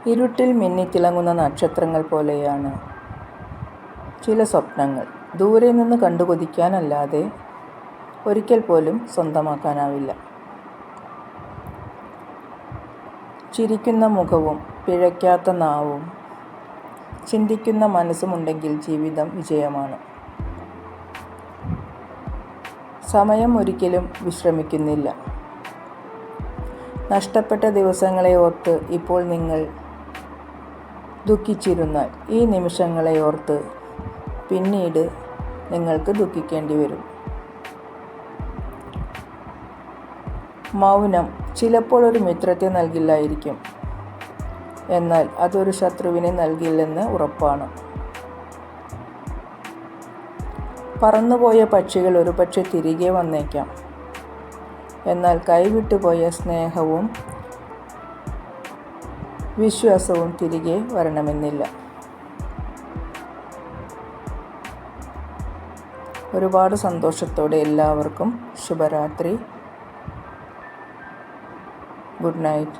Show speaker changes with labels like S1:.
S1: ഇരുട്ടിൽ മിന്നിത്തിളങ്ങുന്ന നക്ഷത്രങ്ങൾ പോലെയാണ് ചില സ്വപ്നങ്ങൾ. ദൂരെ നിന്ന് കണ്ടു കൊതിക്കാനല്ലാതെ ഒരിക്കൽ പോലും സ്വന്തമാക്കാനാവില്ല. ചിരിക്കുന്ന മുഖവും പിഴയ്ക്കാത്ത നാവും ചിന്തിക്കുന്ന മനസ്സുമുണ്ടെങ്കിൽ ജീവിതം വിജയമാണ്. സമയം ഒരിക്കലും വിശ്രമിക്കുന്നില്ല. നഷ്ടപ്പെട്ട ദിവസങ്ങളെ ഓർത്ത് ഇപ്പോൾ നിങ്ങൾ ദുഃഖിച്ചിരുന്നാൽ ഈ നിമിഷങ്ങളെ ഓർത്ത് പിന്നീട് നിങ്ങൾക്ക് ദുഃഖിക്കേണ്ടി വരും. മൗനം ചിലപ്പോൾ ഒരു മിത്രത്തെ നൽകില്ലായിരിക്കും, എന്നാൽ അതൊരു ശത്രുവിനെ നൽകില്ലെന്ന് ഉറപ്പാണ്. പറന്നുപോയ പക്ഷികൾ ഒരുപക്ഷെ തിരികെ വന്നേക്കാം, എന്നാൽ കൈവിട്ടുപോയ സ്നേഹവും വിശ്വാസവും തിരികെ വരണമെന്നില്ല. ഒരുപാട് സന്തോഷത്തോടെ എല്ലാവർക്കും ശുഭരാത്രി. Good night.